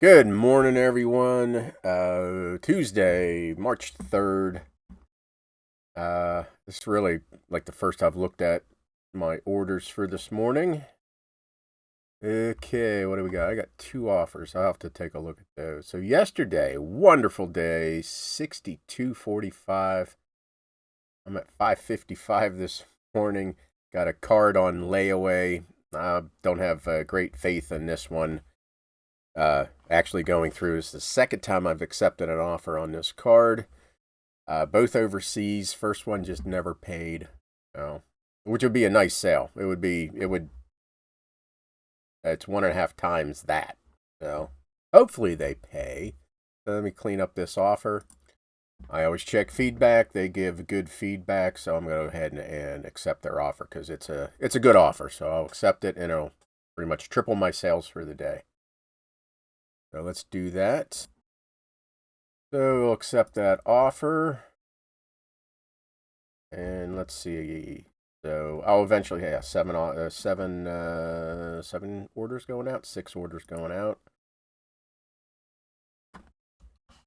Good morning, everyone. Tuesday, March 3rd. This is really like the first I've looked at my orders for this morning. Okay, what do we got? I got two offers. I'll have to take a look at those. So yesterday, wonderful day, 62.45. I'm at 5:55 this morning. Got a card on layaway. Don't have great faith in this one. Actually going through is the second time I've accepted an offer on this card. Both overseas. First one just never paid. Which would be a nice sale. It's 1.5 times that. So hopefully they pay. So let me clean up this offer. I always check feedback. They give good feedback, so I'm going to go ahead and accept their offer because it's a good offer. So I'll accept it, and it'll pretty much triple my sales for the day. So let's do that. So we'll accept that offer. And let's see. So I'll eventually have seven orders going out, 6 orders going out.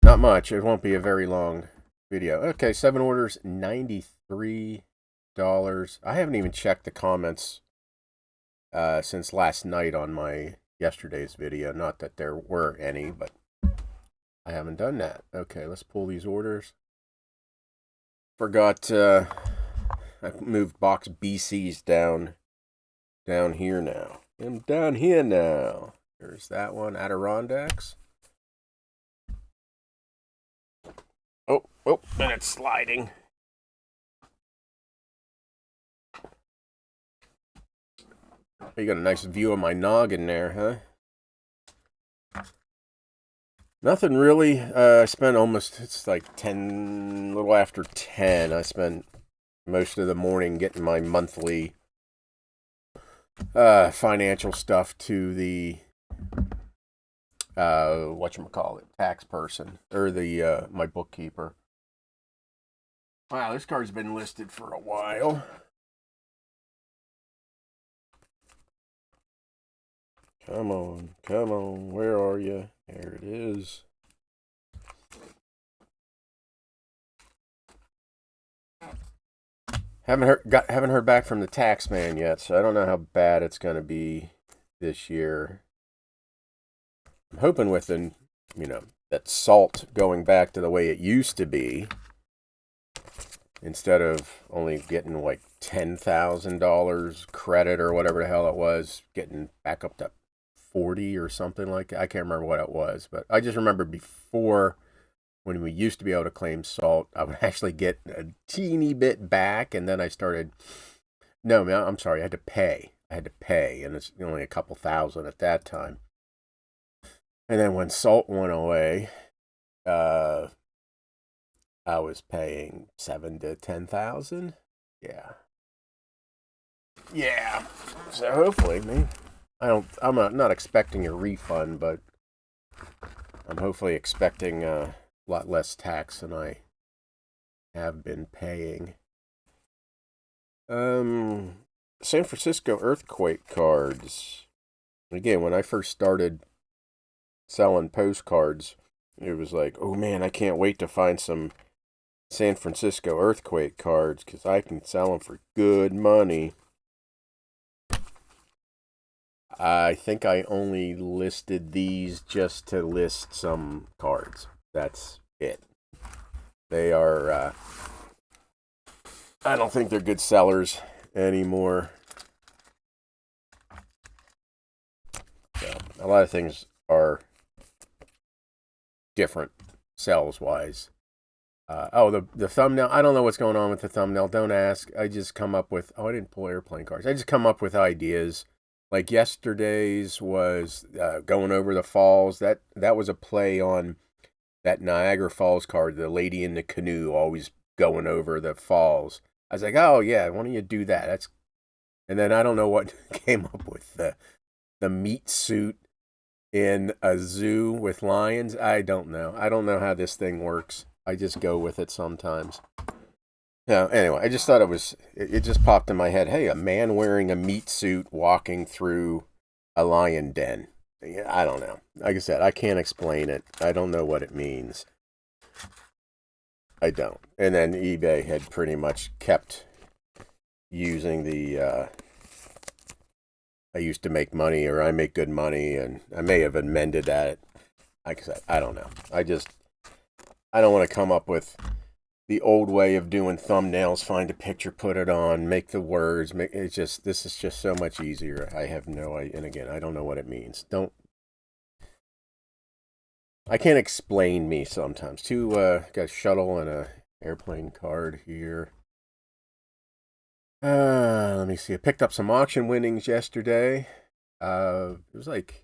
Not much. It won't be a very long video. Okay, 7 orders, $93. I haven't even checked the comments since last night on my yesterday's video. Not that there were any, but I haven't done that. Okay, let's pull these orders. Forgot I moved box BC's down here now. I'm down here now. There's that one, Adirondacks. Oh, and it's sliding. You got a nice view of my noggin there, huh? Nothing really. I spent it's like 10, a little after 10. I spent most of the morning getting my monthly financial stuff to the whatchamacallit, tax person, or the my bookkeeper. Wow, this car's been listed for a while. Come on, where are you? There it is. Haven't heard back from the tax man yet, so I don't know how bad it's going to be this year. I'm hoping with that salt going back to the way it used to be, instead of only getting like $10,000 credit or whatever the hell it was, getting back up to 40 or something like that. I can't remember what it was, but I just remember before, when we used to be able to claim salt, I would actually get a teeny bit back, and then I started. No, man, I'm sorry. I had to pay, and it's only a couple thousand at that time. And then when salt went away, I was paying 7 to 10,000. Yeah. So hopefully, I'm not expecting a refund, but I'm hopefully expecting a lot less tax than I have been paying. San Francisco earthquake cards. Again, when I first started selling postcards, it was like, oh man, I can't wait to find some San Francisco earthquake cards because I can sell them for good money. I think I only listed these just to list some cards. That's it. They are, I don't think they're good sellers anymore. So, a lot of things are different sales wise. The thumbnail. I don't know what's going on with the thumbnail. Don't ask. I just come up with. Oh, I didn't pull airplane cards. I just come up with ideas. Like yesterday's was going over the falls. That was a play on that Niagara Falls card. The lady in the canoe always going over the falls. I was like, oh yeah, why don't you do that? And then I don't know what came up with the meat suit in a zoo with lions. I don't know. I don't know how this thing works. I just go with it sometimes. No, anyway, I just thought it just popped in my head. Hey, a man wearing a meat suit walking through a lion den. Yeah, I don't know. Like I said, I can't explain it. I don't know what it means. I don't. And then eBay had pretty much kept using I used to make money, or I make good money, and I may have amended that. Like I said, I don't know. I don't want to come up with the old way of doing thumbnails, find a picture, put it on, make the words, this is just so much easier. I have no idea. And again, I don't know what it means. I can't explain me sometimes. Got a shuttle and a airplane card here. Let me see. I picked up some auction winnings yesterday. It was like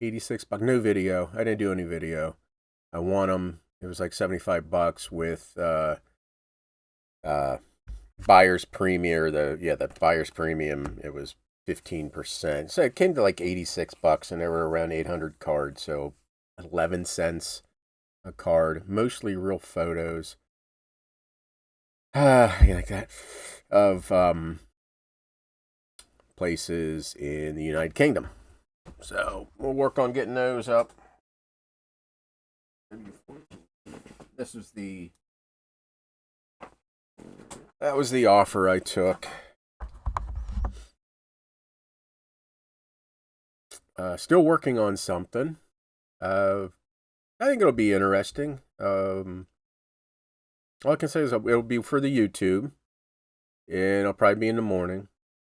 $86. No video. I didn't do any video. I won them. It was like $75 with buyer's premium. The buyer's premium. It was 15%. So it came to like $86, and there were around 800 cards. So 11 cents a card. Mostly real photos. Like that of places in the United Kingdom. So we'll work on getting those up. This was that was the offer I took. Still working on something. I think it'll be interesting. All I can say is it'll be for the YouTube, and it'll probably be in the morning.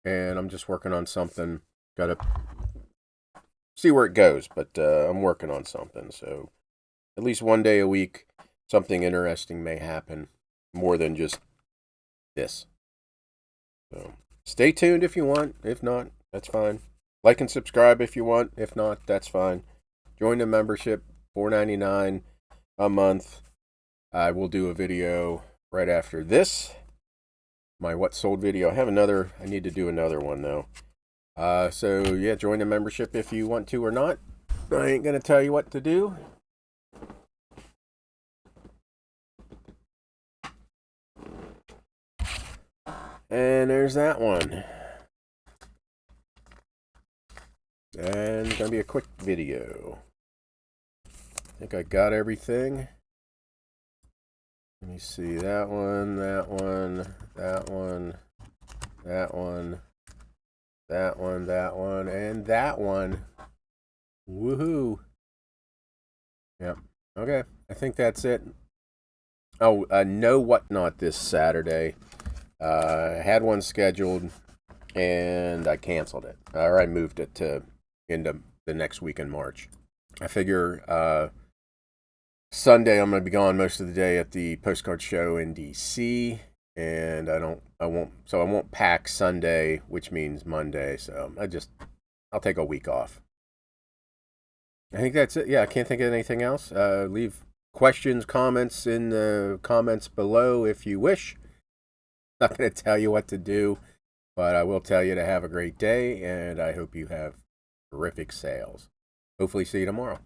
And I'm just working on something. Gotta see where it goes, but I'm working on something. So at least one day a week, something interesting may happen, more than just this. So stay tuned if you want. If not, that's fine. Like and subscribe if you want. If not, that's fine. Join the membership, $4.99 a month. I will do a video right after this. My what sold video. I need to do another one though. So yeah, join the membership if you want to or not. I ain't gonna tell you what to do. And there's that one. And it's gonna be a quick video. I think I got everything. Let me see, that one, that one, that one, that one, that one, that one, and that one. Woohoo. Yep. Okay, I think that's it. Oh, no Whatnot this Saturday. I had one scheduled, and I canceled it. Or I moved it into the next week in March. I figure Sunday I'm going to be gone most of the day at the Postcard show in DC, and I won't pack Sunday, which means Monday. So I'll take a week off. I think that's it. Yeah, I can't think of anything else. Leave questions, comments in the comments below if you wish. Not going to tell you what to do, but I will tell you to have a great day, and I hope you have terrific sales. Hopefully see you tomorrow.